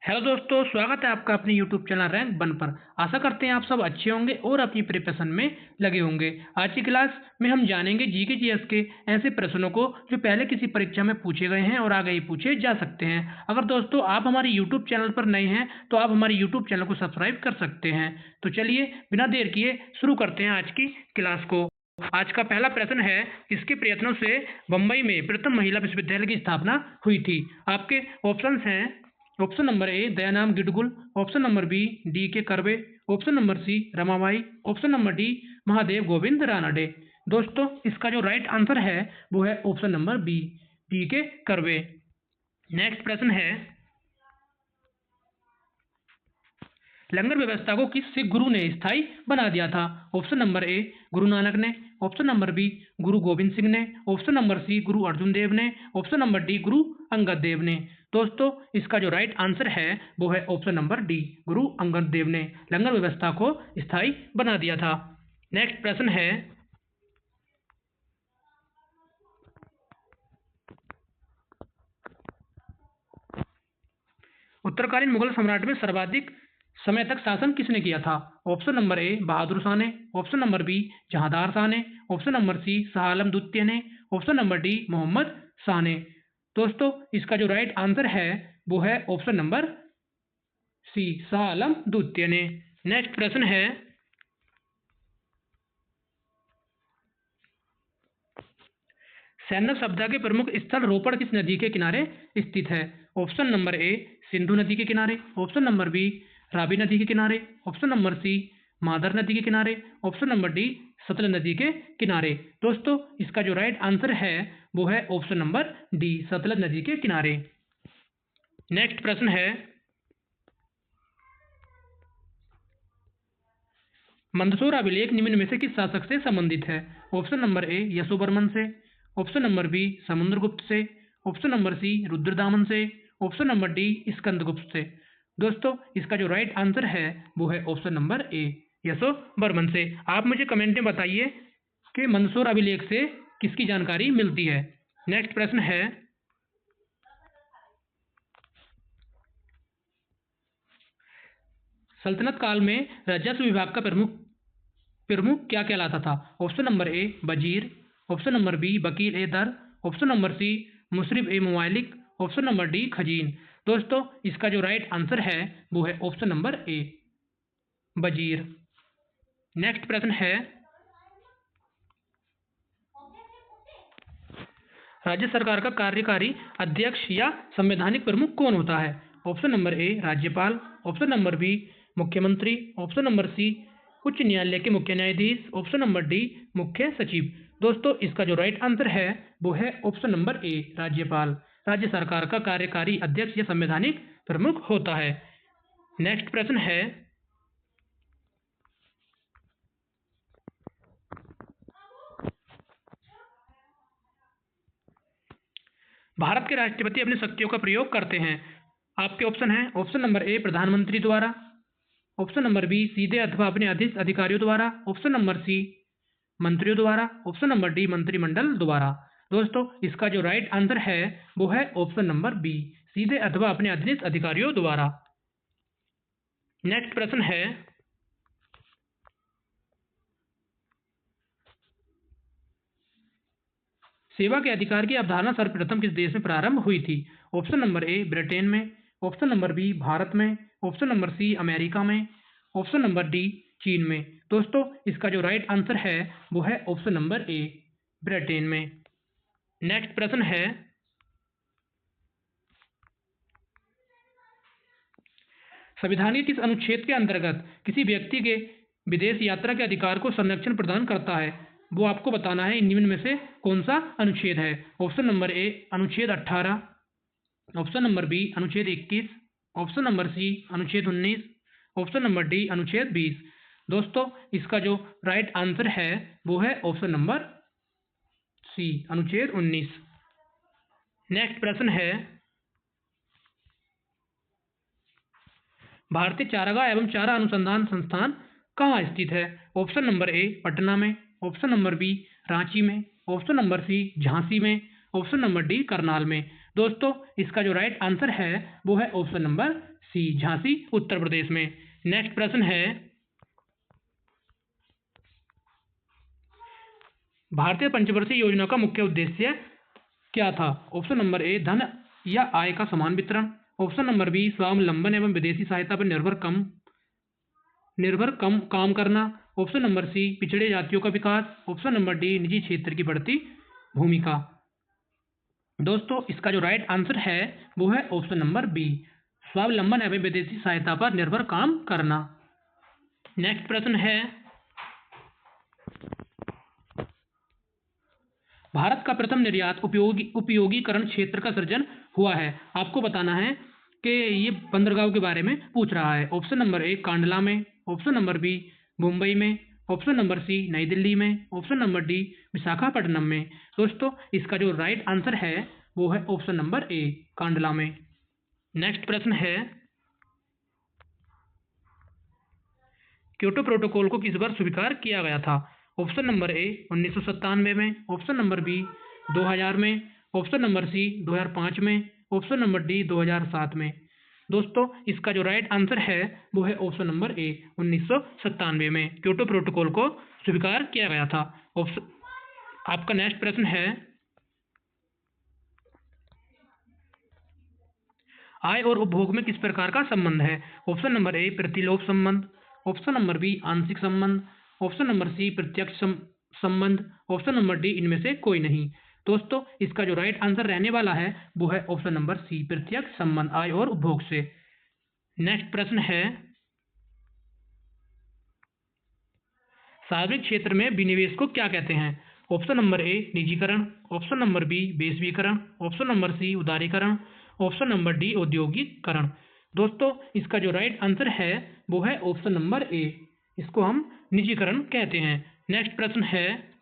Hello दोस्तों, स्वागत है आपका अपने यूट्यूब चैनल रैंक वन पर। आशा करते हैं आप सब अच्छे होंगे और अपनी प्रिपरेशन में लगे होंगे। आज की क्लास में हम जानेंगे जीके जीएस के ऐसे प्रश्नों को जो पहले किसी परीक्षा में पूछे गए हैं और आगे ही पूछे जा सकते हैं। अगर दोस्तों आप हमारे यूट्यूब चैनल पर नए हैं तो आप हमारे यूट्यूब चैनल को सब्सक्राइब कर सकते हैं। तो चलिए बिना देर किए शुरू करते हैं आज की क्लास को। आज का पहला प्रश्न है, किसके प्रयत्नों से बम्बई में प्रथम महिला विश्वविद्यालय की स्थापना हुई थी? आपके ऑप्शन हैं, ऑप्शन नंबर ए दयानाम गिडगुल, option number B D K Karve, option number C Ramabai, option number D Mahadev Govind Ranade. दोस्तों इसका जो राइट आंसर है वो है option number B D K Karve. Next प्रश्न है, लंगर व्यवस्था को किस सिख गुरु ने स्थायी बना दिया था? ऑप्शन नंबर ए गुरु नानक ने, ऑप्शन नंबर बी गुरु गोविंद सिंह ने, ऑप्शन नंबर सी गुरु अर्जुन देव ने, option number D Guru Angad Dev ने। दोस्तों इसका जो राइट आंसर है वो है option number D Guru Angad Dev ने लंगर व्यवस्था को स्थायी बना दिया था। नेक्स्ट प्रश्न है, उत्तरकालीन मुगल सम्राट में सर्वाधिक समय तक शासन किसने किया था? Option number A Bahadur Shah ने, option number B Jahandar Shah ने, option number C Shah Alam द्वितीय ने, option number D Mohammad Shah ने। दोस्तों इसका जो राइट आंसर है वो है option number C Shah Alam द्वितीय ने। नेक्स्ट प्रश्न है, सैंधव सभ्यता के प्रमुख स्थल रोपड़ किस नदी के किनारे स्थित है? ऑप्शन नंबर ए सिंधु नदी के किनारे, ऑप्शन नंबर बी रावी नदी के किनारे, ऑप्शन नंबर सी मादर नदी के किनारे, ऑप्शन नंबर डी सतलज नदी के किनारे। दोस्तों इसका जो राइट आंसर है वो है ऑप्शन नंबर डी सतलज नदी के किनारे। नेक्स्ट प्रश्न है, मंदसौर अभिलेख निम्न में से किस शासक से संबंधित है? ऑप्शन नंबर ए यशोवर्मन से, ऑप्शन नंबर बी समुद्रगुप्त से, ऑप्शन नंबर सी रुद्रदामन से, ऑप्शन नंबर डी स्कंदगुप्त से। दोस्तों इसका जो राइट आंसर है वो है ऑप्शन नंबर ए यशोवर्मन से। आप मुझे कमेंट में बताइए कि मंदसौर अभिलेख से किसकी जानकारी मिलती है। नेक्स्ट प्रश्न है, सल्तनत काल में राजस्व विभाग का प्रमुख प्रमुख क्या कहलाता था? ऑप्शन नंबर ए वजीर, ऑप्शन नंबर बी वकील ए दर, ऑप्शन नंबर सी मुशरिफ ए मुवालिक, ऑप्शन नंबर डी खजीन। दोस्तों इसका जो राइट आंसर है वो है ऑप्शन नंबर ए वजीर। नेक्स्ट प्रश्न है, राज्य सरकार का कार्यकारी अध्यक्ष या संवैधानिक प्रमुख कौन होता है? ऑप्शन नंबर ए राज्यपाल, ऑप्शन नंबर बी मुख्यमंत्री, ऑप्शन नंबर सी उच्च न्यायालय के मुख्य न्यायाधीश, ऑप्शन नंबर डी मुख्य सचिव। दोस्तों इसका जो राइट आंसर है वो है ऑप्शन नंबर ए राज्यपाल राज्य सरकार का कार्यकारी अध्यक्ष या संवैधानिक प्रमुख होता है। नेक्स्ट प्रश्न है, भारत के राष्ट्रपति अपनी शक्तियों का प्रयोग करते हैं। आपके ऑप्शन हैं, ऑप्शन नंबर ए प्रधानमंत्री द्वारा, ऑप्शन नंबर बी सीधे अथवा अपने अधीन अधिकारियों द्वारा, ऑप्शन नंबर सी मंत्रियों द्वारा, ऑप्शन नंबर डी मंत्रिमंडल द्वारा। दोस्तों इसका जो राइट आंसर है वो है ऑप्शन नंबर बी सीधे अथवा अपने अधीन अधिकारियों द्वारा। नेक्स्ट प्रश्न है, सेवा के अधिकार की अवधारणा सर्वप्रथम किस देश में प्रारंभ हुई थी? ऑप्शन नंबर ए ब्रिटेन में, ऑप्शन नंबर बी भारत में, ऑप्शन नंबर सी अमेरिका में, ऑप्शन नंबर डी चीन में। दोस्तों इसका जो राइट आंसर है वो है ऑप्शन नंबर ए ब्रिटेन में। नेक्स्ट प्रश्न है, संविधान के किस अनुच्छेद के अंतर्गत किसी व्यक्ति के विदेश यात्रा के अधिकार को संरक्षण प्रदान करता है? वो आपको बताना है निम्न में से कौन सा अनुच्छेद है। ऑप्शन नंबर ए अनुच्छेद 18, ऑप्शन नंबर बी अनुच्छेद 21, ऑप्शन नंबर सी अनुच्छेद 19, ऑप्शन नंबर डी अनुच्छेद 20। दोस्तों इसका जो राइट आंसर है वो है ऑप्शन नंबर सी अनुच्छेद 19। नेक्स्ट प्रश्न है, भारतीय चारागाह एवं चारा अनुसंधान संस्थान कहाँ स्थित है? ऑप्शन नंबर ए पटना में, ऑप्शन नंबर बी रांची में, ऑप्शन नंबर सी झांसी में, ऑप्शन नंबर डी करनाल में। दोस्तों इसका जो राइट आंसर है वो है ऑप्शन नंबर सी, झांसी उत्तर प्रदेश में। नेक्स्ट प्रश्न है, भारतीय पंचवर्षीय योजना का मुख्य उद्देश्य क्या था? ऑप्शन नंबर ए धन या आय का समान वितरण, ऑप्शन नंबर बी स्वावलंबन एवं विदेशी सहायता पर निर्भर कम काम करना, ऑप्शन नंबर सी पिछड़े जातियों का विकास, ऑप्शन नंबर डी निजी क्षेत्र की बढ़ती भूमिका। दोस्तों इसका जो राइट आंसर है वो है ऑप्शन नंबर बी, स्वावलंबन एवं विदेशी सहायता पर निर्भर काम करना। नेक्स्ट प्रश्न है, भारत का प्रथम निर्यात उपयोगीकरण क्षेत्र का सृजन हुआ है। आपको बताना है कि ये बंदरगाह के बारे में पूछ रहा है। ऑप्शन नंबर ए कांडला में, ऑप्शन नंबर बी मुंबई में, ऑप्शन नंबर सी नई दिल्ली में, ऑप्शन नंबर डी विशाखापट्टनम में। दोस्तों इसका जो राइट आंसर है वो है ऑप्शन नंबर ए कांडला में। नेक्स्ट प्रश्न है, क्योटो प्रोटोकॉल को किस वर्ष स्वीकार किया गया था? ऑप्शन नंबर ए 1997 में, ऑप्शन नंबर बी 2000 में, ऑप्शन नंबर सी 2005 में, ऑप्शन नंबर डी 2007 में। दोस्तों इसका जो राइट आंसर है वो है ऑप्शन नंबर ए 1997 में क्योटो प्रोटोकॉल को स्वीकार किया गया था। आपका नेक्स्ट प्रश्न है, आय और उपभोग में किस प्रकार का संबंध है? ऑप्शन नंबर ए प्रतिलोभ संबंध, ऑप्शन नंबर बी आंशिक संबंध, ऑप्शन नंबर सी प्रत्यक्ष संबंध, ऑप्शन नंबर डी इनमें से कोई नहीं। दोस्तों इसका जो राइट आंसर रहने वाला है वो है ऑप्शन नंबर सी प्रत्यक्ष संबंध आय और उपभोग से। नेक्स्ट प्रश्न है, सार्वजनिक क्षेत्र में विनिवेश को क्या कहते हैं? ऑप्शन नंबर ए निजीकरण, ऑप्शन नंबर बी वैश्वीकरण, ऑप्शन नंबर सी उदारीकरण, ऑप्शन नंबर डी औद्योगिकरण। दोस्तों इसका जो राइट आंसर है वो है ऑप्शन नंबर ए, इसको हम निजीकरण कहते हैं। नेक्स्ट प्रश्न है,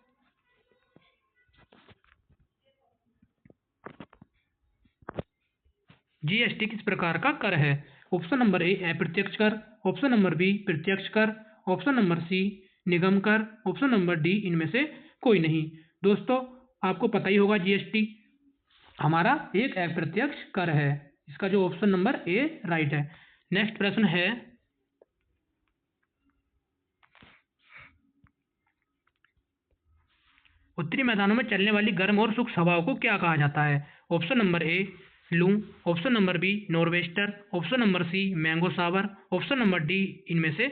जीएसटी किस प्रकार का कर है? ऑप्शन नंबर ए अप्रत्यक्ष कर, ऑप्शन नंबर बी प्रत्यक्ष कर, ऑप्शन नंबर सी निगम कर, ऑप्शन नंबर डी इनमें से कोई नहीं। दोस्तों आपको पता ही होगा जीएसटी हमारा एक अप्रत्यक्ष कर है, इसका जो ऑप्शन नंबर ए राइट है। नेक्स्ट प्रश्न है, उत्तरी मैदानों में चलने वाली गर्म और शुष्क हवाओं को क्या कहा जाता है? ऑप्शन नंबर ए लू, option number B nor'wester, option number C mango shower, option number D इनमें से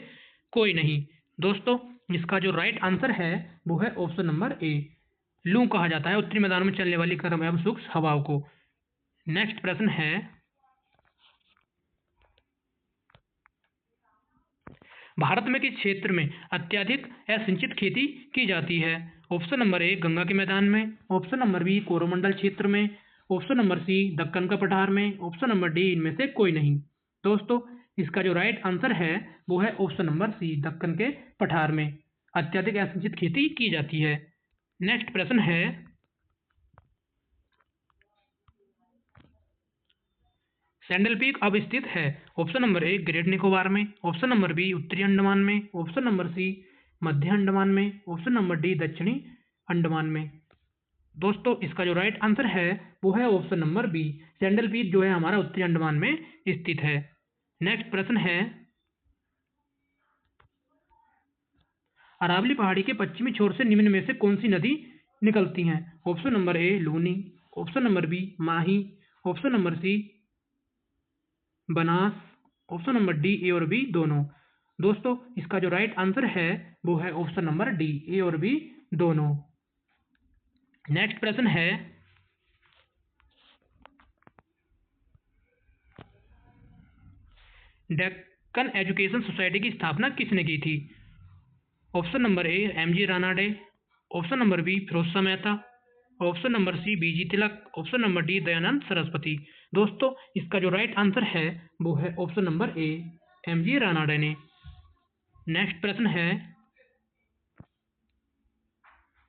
कोई नहीं। दोस्तों इसका जो राइट आंसर है वो है ऑप्शन नंबर ए, लू कहा जाता है उत्तरी मैदानों में चलने वाली गर्म एवं शुष्क हवाओं को। नेक्स्ट प्रश्न है, भारत में किस क्षेत्र में अत्यधिक असिंचित खेती की जाती है? ऑप्शन नंबर ए गंगा के मैदान में, ऑप्शन नंबर बी कोरोमंडल क्षेत्र में, ऑप्शन नंबर सी दक्कन का पठार में, ऑप्शन नंबर डी इनमें से कोई नहीं। दोस्तों इसका जो राइट आंसर है वो है ऑप्शन नंबर सी दक्कन के पठार में अत्यधिक असिंचित खेती की जाती है। नेक्स्ट प्रश्न है, सैंडल पीक अब स्थित है? Option number a great Nicobar में, ऑप्शन नंबर बी उत्तरी अंडमान में, ऑप्शन नंबर सी मध्य अंडमान में, ऑप्शन नंबर डी दक्षिणी अंडमान में। दोस्तों इसका जो राइट आंसर है वो है option number B, Sandal peak जो है हमारा उत्तरी अंडमान में स्थित है। नेक्स्ट प्रश्न है, अरावली पहाड़ी के पश्चिमी छोर से निम्न में से कौन सी नदी निकलती हैं? Option number A Luni, option number B Mahi, option number C Banas, option number D A और बी दोनों। दोस्तों इसका जो राइट आंसर है वो है ऑप्शन नंबर डी ए और बी दोनों। नेक्स्ट प्रश्न है, डेक्कन एजुकेशन सोसाइटी की स्थापना किसने की थी? Option number A M G Ranade, option number B Firoz Mehta, option number C B G Tilak, option number D Dayanand Saraswati. दोस्तों इसका जो राइट आंसर है वो है option number A M G Ranade ने। नेक्स्ट प्रश्न है,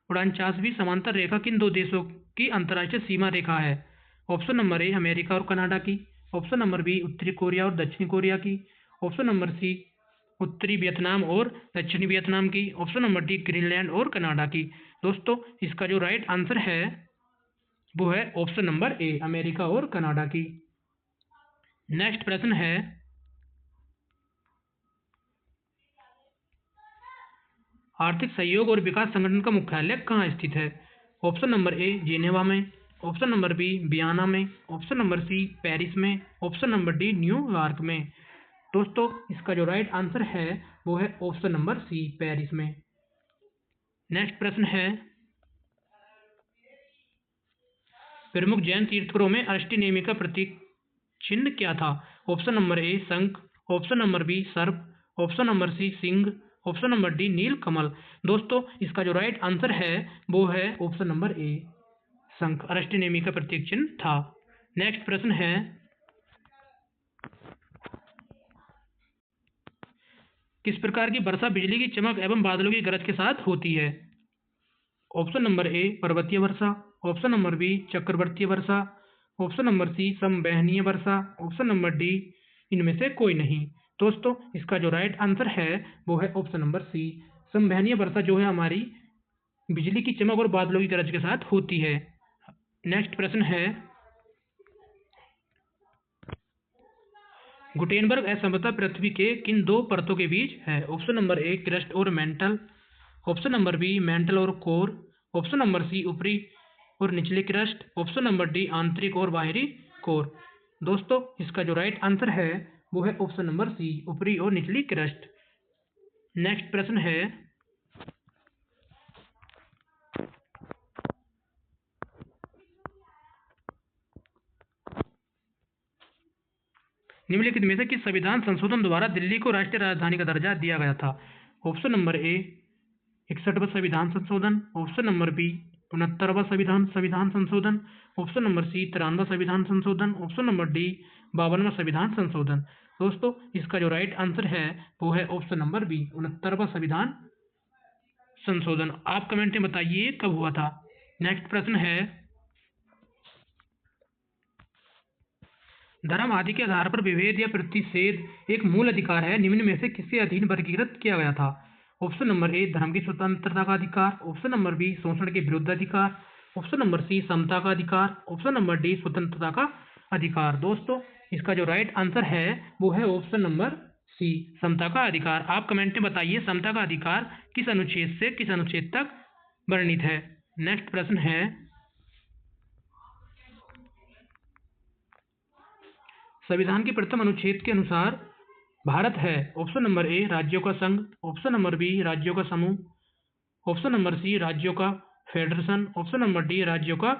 49वीं समांतर रेखा किन दो देशों की अंतर्राष्ट्रीय सीमा रेखा है? ऑप्शन नंबर ए अमेरिका और कनाडा की, ऑप्शन नंबर बी उत्तरी कोरिया और दक्षिणी कोरिया की, ऑप्शन नंबर सी उत्तरी वियतनाम और दक्षिणी वियतनाम की, ऑप्शन नंबर डी ग्रीनलैंड और कनाडा की। दोस्तों इसका जो राइट आंसर है वो है ऑप्शन नंबर ए, अमेरिका और कनाडा की। नेक्स्ट प्रश्न है, आर्थिक सहयोग और विकास संगठन का मुख्यालय कहाँ स्थित है? ऑप्शन नंबर ए, जेनेवा में। ऑप्शन नंबर बी, वियना में। ऑप्शन नंबर सी, पेरिस में। ऑप्शन नंबर डी, न्यूयॉर्क में। दोस्तों, इसका जो राइट आंसर है वो है ऑप्शन नंबर सी, पेरिस में। नेक्स्ट प्रश्न है, प्रमुख जैन तीर्थंकरों में अष्टनेमी का प्रतीक चिन्ह क्या था? ऑप्शन नंबर ए, शंख। ऑप्शन नंबर बी, सर्प। ऑप्शन नंबर सी, सिंह। ऑप्शन नंबर डी, नील कमल। दोस्तों, इसका जो राइट आंसर है वो है ऑप्शन नंबर ए, शंख अष्टनेमी का प्रतीक चिन्ह था। नेक्स्ट प्रश्न है, किस प्रकार की वर्षा बिजली की चमक एवं बादलों की गरज के साथ होती है? ऑप्शन नंबर ए, पर्वतीय वर्षा। ऑप्शन नंबर बी, चक्रवर्तीय वर्षा। ऑप्शन नंबर सी, समवहनीय वर्षा। ऑप्शन नंबर डी, इनमें से कोई नहीं। दोस्तों, इसका जो राइट आंसर है वो है ऑप्शन नंबर सी, समवहनीय वर्षा जो है हमारी बिजली की चमक और बादलों की गरज के साथ होती है। नेक्स्ट प्रश्न है, गुटेनबर्ग असमता पृथ्वी के किन दो परतों के बीच है? ऑप्शन नंबर ए, क्रस्ट और mantle. Option number B, mantle और कोर। ऑप्शन नंबर सी, ऊपरी और निचली क्रस्ट। ऑप्शन नंबर डी, आंतरिक और बाहरी कोर। दोस्तों, इसका जो राइट आंसर है वो है ऑप्शन नंबर सी, ऊपरी और निचली क्रस्ट। नेक्स्ट प्रश्न है, निम्नलिखित में से किस संविधान संशोधन द्वारा दिल्ली को राष्ट्रीय राजधानी का दर्जा दिया गया था? ऑप्शन नंबर ए, 61वां संविधान संशोधन। ऑप्शन नंबर बी, 69वां संविधान संशोधन। ऑप्शन नंबर सी, 93वां संविधान संशोधन। ऑप्शन नंबर डी, 52वां संविधान संशोधन। दोस्तों, इसका जो राइट आंसर है वो है ऑप्शन नंबर बी, 69वां संविधान संशोधन। आप कमेंट में बताइए कब हुआ था। नेक्स्ट प्रश्न है, धर्म आदि के आधार पर विभेद या प्रतिषेध एक मूल अधिकार है, निम्न में से किसके अधीन वर्गीकृत किया गया था? ऑप्शन नंबर ए, धर्म की स्वतंत्रता का अधिकार। ऑप्शन नंबर बी, शोषण के विरुद्ध अधिकार। ऑप्शन नंबर सी, समता का अधिकार। ऑप्शन नंबर डी, स्वतंत्रता का अधिकार। दोस्तों, इसका जो राइट आंसर है वो है ऑप्शन नंबर सी, समता का अधिकार। आप कमेंट में बताइए समता का अधिकार किस अनुच्छेद से किस अनुच्छेद तक वर्णित है। नेक्स्ट प्रश्न है, संविधान के प्रथम अनुच्छेद के अनुसार भारत है। ऑप्शन नंबर ए, राज्यों का संघ। ऑप्शन नंबर बी, राज्यों का समूह। ऑप्शन नंबर सी, राज्यों का फेडरेशन। ऑप्शन नंबर डी, राज्यों का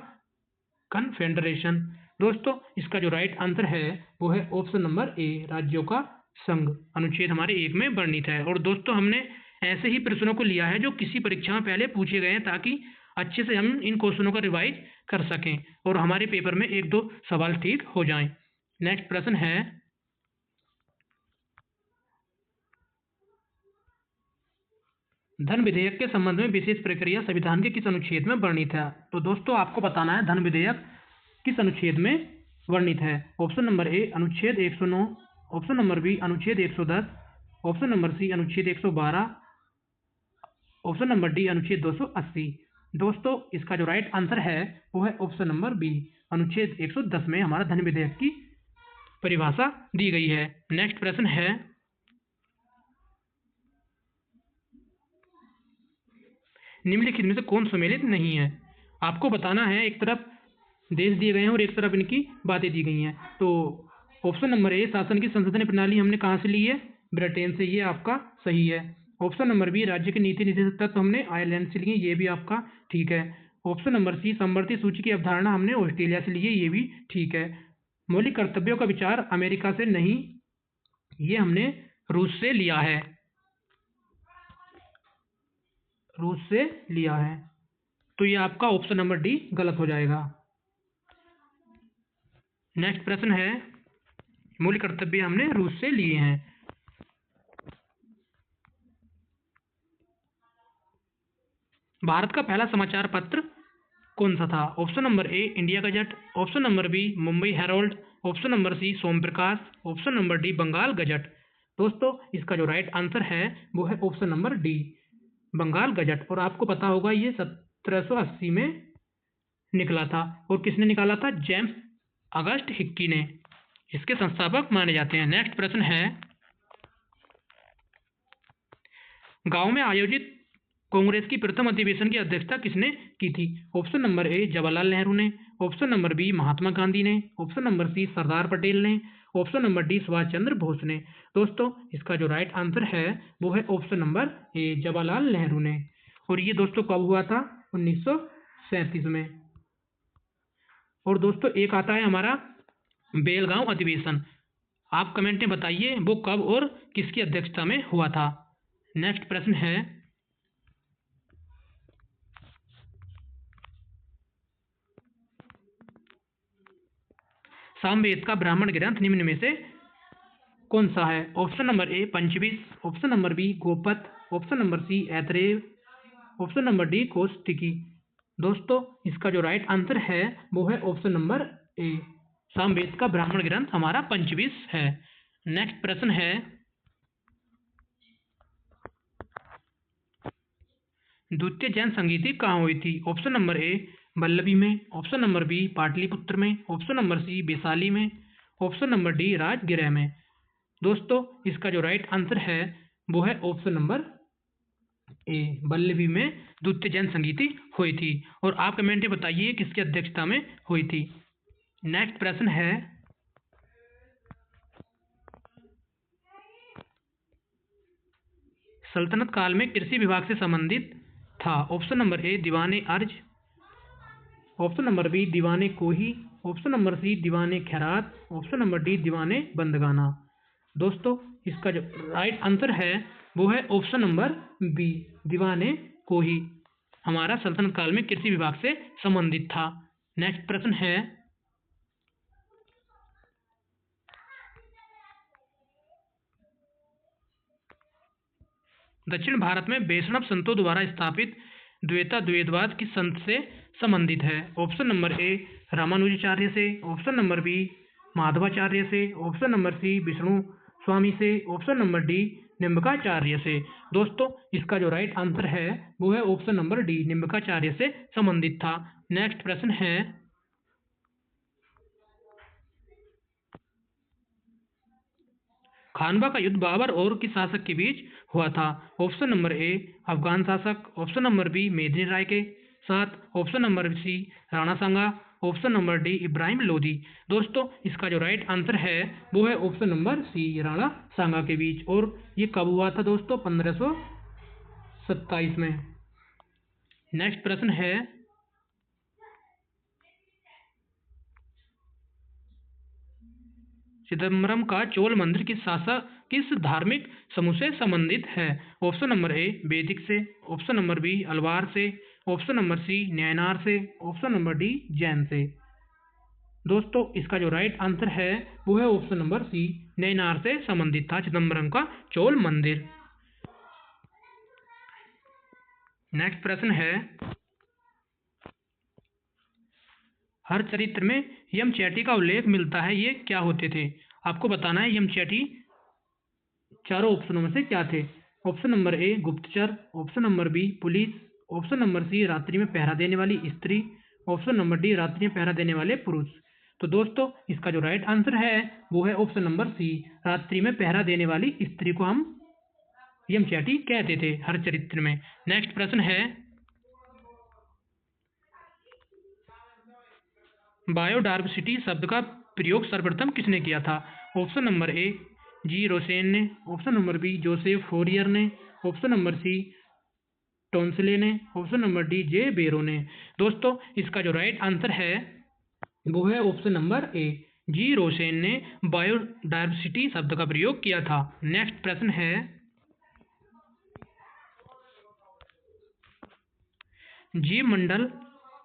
कन्फेडरेशन। दोस्तों, इसका जो राइट आंसर है वो है ऑप्शन नंबर ए, राज्यों का संघ। अनुच्छेद हमारे 1 में वर्णित है। और दोस्तों, हमने ऐसे ही प्रश्नों को लिया है जो किसी परीक्षा में पहले पूछे गए हैं, ताकि अच्छे से हम इन क्वेश्चनों का रिवाइज कर सकें और हमारे पेपर में 1-2 सवाल ठीक हो जाएं। नेक्स्ट प्रश्न है, धन विधेयक के संबंध में विशेष प्रक्रिया संविधान के किस अनुच्छेद में वर्णित है? तो दोस्तों, आपको बताना है धन विधेयक किस अनुच्छेद में वर्णित है। ऑप्शन नंबर ए, अनुच्छेद 109। ऑप्शन नंबर बी, अनुच्छेद 110। ऑप्शन नंबर सी, अनुच्छेद 112। ऑप्शन नंबर डी, अनुच्छेद 280। दोस्तों, इसका जो राइट आंसर है वो है ऑप्शन नंबर बी, अनुच्छेद 110 में हमारा धन विधेयक की परिभाषा दी गई है। नेक्स्ट प्रश्न है, निम्नलिखित में से कौन सम्मिलित नहीं है? आपको बताना है, एक तरफ देश दिए गए हैं और एक तरफ इनकी बातें दी गई हैं। तो ऑप्शन नंबर ए, शासन की संसदीय प्रणाली हमने कहाँ से ली है? ब्रिटेन से। ये आपका सही है। ऑप्शन नंबर बी, राज्य के नीति निदेशक तत्व हमने आयरलैंड से लिए। ये भी आपका ठीक है। ऑप्शन नंबर सी, समवर्ती सूची की अवधारणा हमने ऑस्ट्रेलिया से ली है। ये भी ठीक है। मौलिक कर्तव्यों का विचार अमेरिका से नहीं, ये हमने रूस से लिया है। रूस से लिया है। तो ये आपका ऑप्शन नंबर डी गलत हो जाएगा। नेक्स्ट प्रश्न है, मौलिक कर्तव्य हमने रूस से लिए हैं। भारत का पहला समाचार पत्र कौन सा था? Option number A, India gazette. Option number B, Mumbai herald. Option number C, Som Prakash. Option number D, Bengal gazette. दोस्तों, इसका जो राइट आंसर है वो है option number D, Bengal gazette. और आपको पता होगा ये 1780 में निकला था। और किसने निकाला था? जेम्स अगस्ट हिक्की ने इसके संस्थापक माने जाते हैं। नेक्स्ट प्रश्न है, गांव में आयोजित कांग्रेस की प्रथम अधिवेशन की अध्यक्षता किसने की थी? ऑप्शन नंबर ए जवाहरलाल नेहरू ने, option number B Mahatma Gandhi ने, ऑप्शन नंबर सी सरदार पटेल ने, option number D Subhash Chandra Bose ने। दोस्तों इसका जो राइट आंसर है वो है ऑप्शन नंबर ए जवाहरलाल नेहरू ने। और ये दोस्तों कब हुआ था? 1937 में। और दोस्तों एक आता है हमारा बेलगांव अधिवेशन। आप कमेंट में बताइए वो कब और किसकी अध्यक्षता में हुआ था। नेक्स्ट प्रश्न है, सामवेद का ब्राह्मण ग्रंथ निम्न में से कौन सा है? Option number A Panchvish, option number B Gopath, option number C Aitareya, option number D Kaushiki. दोस्तों इसका जो राइट आंसर है वो है ऑप्शन नंबर ए, सामवेद का ब्राह्मण ग्रंथ हमारा पंचविश है। नेक्स्ट प्रश्न है, द्वितीय जैन संगीति कहाँ हुई थी? ऑप्शन नंबर ए वल्लभी में, ऑप्शन नंबर बी पाटलिपुत्र में, ऑप्शन नंबर सी वैशाली में, ऑप्शन नंबर डी राजगृह में। दोस्तों इसका जो राइट आंसर है वो है ऑप्शन नंबर ए, वल्लभी में द्वितीय जैन संगीति हुई थी। और आप कमेंट में बताइए किसकी अध्यक्षता में हुई थी। नेक्स्ट प्रश्न है, सल्तनत काल में कृषि विभाग से संबंधित था? ऑप्शन नंबर ए दीवाने अर्ज, ऑप्शन नंबर बी दीवाने कोही, ऑप्शन नंबर सी दीवाने खैरात, ऑप्शन नंबर डी दीवाने बंदगाना। दोस्तों इसका जो राइट आंसर है वो है ऑप्शन नंबर बी, दीवाने कोही हमारा सल्तनत काल में कृषि विभाग से संबंधित था। नेक्स्ट प्रश्न है, दक्षिण भारत में वैष्णव संतों द्वारा स्थापित द्वैता द्वैतवाद किस संत से संबंधित है? ऑप्शन नंबर ए रामानुजाचार्य से, ऑप्शन नंबर बी माधवाचार्य से, ऑप्शन नंबर सी विष्णु स्वामी से, ऑप्शन नंबर डी निम्बकाचार्य से। दोस्तों इसका जो राइट आंसर है वो है ऑप्शन नंबर डी, निम्बकाचार्य से संबंधित था। नेक्स्ट प्रश्न है, खानवा का युद्ध बाबर और किस शासक के बीच हुआ था? ऑप्शन नंबर ए अफगान शासक, ऑप्शन नंबर बी मेदिनी राय के साथ, option number C Rana Sanga, option number D Ibrahim Lodi. दोस्तों इसका जो राइट आंसर है वो है option number C, Rana Sanga के बीच। और ये कब हुआ था दोस्तों? 1527 में। नेक्स्ट प्रश्न है, चिदम्बरम का चोल मंदिर किस धार्मिक समूह से संबंधित है? ऑप्शन नंबर ए वैदिक से, ऑप्शन नंबर बी अलवार से, ऑप्शन नंबर सी नयनार से, ऑप्शन नंबर डी जैन से। दोस्तों इसका जो राइट आंसर है वो है ऑप्शन नंबर सी, नयनार से संबंधित था चिदम्बरम का चोल मंदिर। नेक्स्ट प्रश्न है, हर चरित्र में यमचैटी का उल्लेख मिलता है, ये क्या होते थे? आपको बताना है यमचैटी चारों ऑप्शनों में से क्या थे। ऑप्शन नंबर ए गुप्तचर, option number B police, option number C रात्रि में पहरा देने वाली स्त्री, ऑप्शन नंबर डी रात्रि में पहरा देने वाले पुरुष। तो दोस्तों इसका जो राइट आंसर है वो है ऑप्शन नंबर सी, रात्रि में पहरा देने वाली स्त्री को हम यमचैटी कहते थे हर चरित्र में। नेक्स्ट प्रश्न है, बायोडायवर्सिटी शब्द का प्रयोग सर्वप्रथम किसने किया था? Option number A G Rosen ने, option number B Joseph Fourier ने, ऑप्शन नंबर सी टोन्सले ने, ऑप्शन नंबर डी जे बेरो ने। दोस्तों इसका जो राइट आंसर है वो है option number A, G Rosen ने बायोडायवर्सिटी शब्द का प्रयोग किया था। नेक्स्ट प्रश्न है, जीव मंडल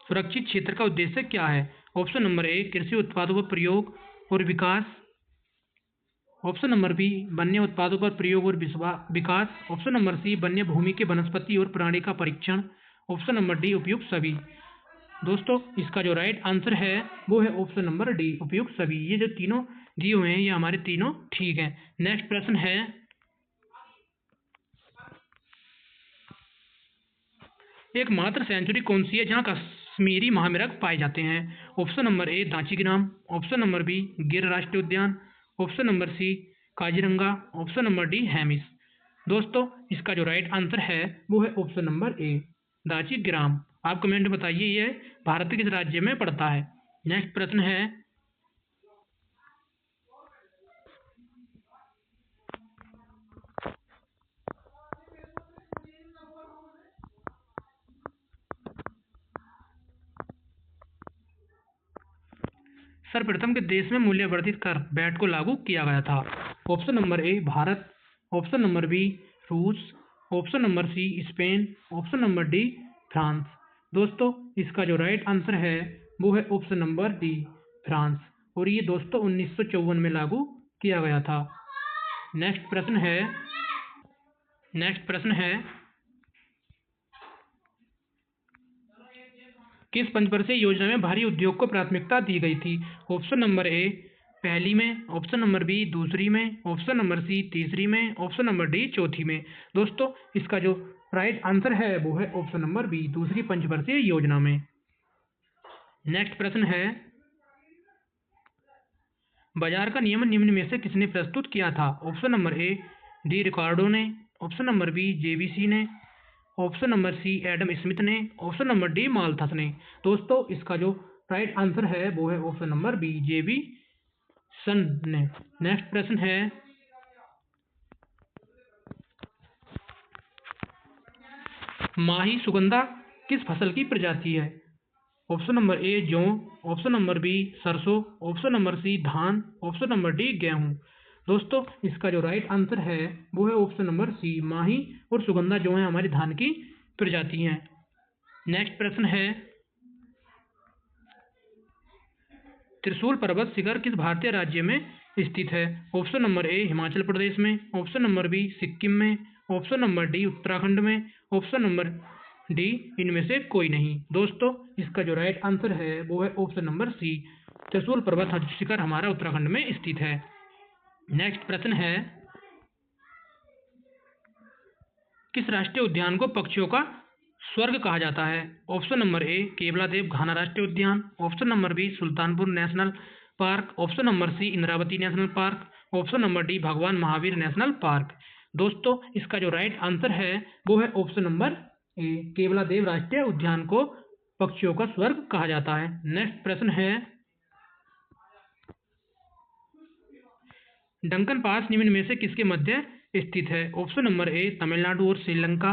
सुरक्षित क्षेत्र का उद्देश्य क्या है? ऑप्शन नंबर ए कृषि उत्पादों पर प्रयोग और विकास, ऑप्शन नंबर बी वन्य उत्पादों पर प्रयोग और विकास, ऑप्शन नंबर सी वन्य भूमि के वनस्पति और प्राणी का परीक्षण, ऑप्शन नंबर डी उपयुक्त सभी। दोस्तों इसका जो राइट आंसर है वो है ऑप्शन नंबर डी, उपयुक्त सभी। ये जो तीनों दिए हुए हैं ये हमारे तीनों ठीक हैं। नेक्स्ट प्रश्न है, एकमात्र सेंचुरी कौन सी है जहाँ का कश्मीरी महामेरक पाए जाते हैं? Option number A Dachigam, option number B Gir राष्ट्रीय उद्यान, option number C Kaziranga, option number D Hemis. दोस्तों इसका जो राइट आंसर है वो है ऑप्शन नंबर ए दांचीग्राम। आप कमेंट में बताइए ये भारत के किस राज्य में पड़ता है। नेक्स्ट प्रश्न है, सर्वप्रथम के देश में मूल्यवर्धित कर वैट को लागू किया गया था? Option number A Bharat, option number B रूस, option number C Spain, option number D France. दोस्तों इसका जो राइट आंसर है वो है ऑप्शन नंबर डी फ्रांस, और ये दोस्तों 1954 में लागू किया गया था। नेक्स्ट प्रश्न है किस पंचवर्षीय योजना में भारी उद्योग को प्राथमिकता दी गई थी? ऑप्शन नंबर ए पहली में, ऑप्शन नंबर बी दूसरी में, ऑप्शन नंबर सी तीसरी में, ऑप्शन नंबर डी चौथी में। दोस्तों इसका जो राइट आंसर है वो है ऑप्शन नंबर बी दूसरी पंचवर्षीय योजना में। नेक्स्ट प्रश्न है, बाजार का नियमन निम्न में से किसने प्रस्तुत किया था? Option number A D Ricardo ने, ऑप्शन नंबर बी जेबीसी ने, option number C Adam Smith ने, ऑप्शन नंबर डी माल्थस ने। दोस्तों इसका जो राइट आंसर है वो है ऑप्शन नंबर बी जेबी सन ने। नेक्स्ट प्रश्न है, माही सुगंधा किस फसल की प्रजाति है? ऑप्शन नंबर ए जौ, ऑप्शन नंबर बी सरसों, ऑप्शन नंबर सी धान, ऑप्शन नंबर डी गेहूं। दोस्तों इसका जो राइट आंसर है वो है ऑप्शन नंबर सी माही और सुगंधा जो है हमारी धान की प्रजाति हैं। नेक्स्ट प्रश्न है, त्रिशूल पर्वत शिखर किस भारतीय राज्य में स्थित है? ऑप्शन नंबर ए हिमाचल प्रदेश में, ऑप्शन नंबर बी सिक्किम में, ऑप्शन नंबर डी उत्तराखंड में, ऑप्शन नंबर डी इनमें से कोई नहीं। दोस्तों इसका जो राइट आंसर है वो है ऑप्शन नंबर सी त्रिशूल पर्वत शिखर हमारा उत्तराखंड में स्थित है। नेक्स्ट प्रश्न है, किस राष्ट्रीय उद्यान को पक्षियों का स्वर्ग कहा जाता है? Option number A Keoladeo Ghana राष्ट्रीय उद्यान, option number B Sultanpur national park, option number C Indravati national park, option number D Bhagwan Mahavir national park. दोस्तों इसका जो राइट आंसर है वो है ऑप्शन नंबर ए केवलादेव राष्ट्रीय उद्यान को पक्षियों का स्वर्ग कहा जाता है। नेक्स्ट प्रश्न है, डंकन पास निम्न में से किसके मध्य स्थित है? ऑप्शन नंबर ए तमिलनाडु और श्रीलंका,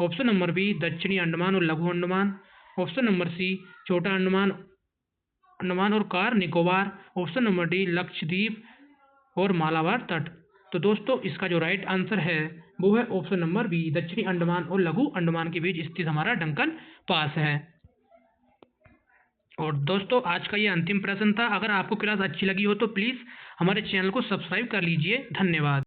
ऑप्शन नंबर बी दक्षिणी अंडमान और लघु अंडमान, ऑप्शन नंबर सी छोटा अंडमान और car Nicobar, option number D Lakshadweep और मालाबार तट। तो दोस्तों इसका जो राइट आंसर है वो है ऑप्शन नंबर बी दक्षिणी अंडमान और लघु अंडमान के बीच स्थित हमारा डंकन पास है। और दोस्तों आज का ये अंतिम प्रश्न था। अगर आपको क्लास अच्छी लगी हो तो प्लीज़ हमारे चैनल को सब्सक्राइब कर लीजिए। धन्यवाद।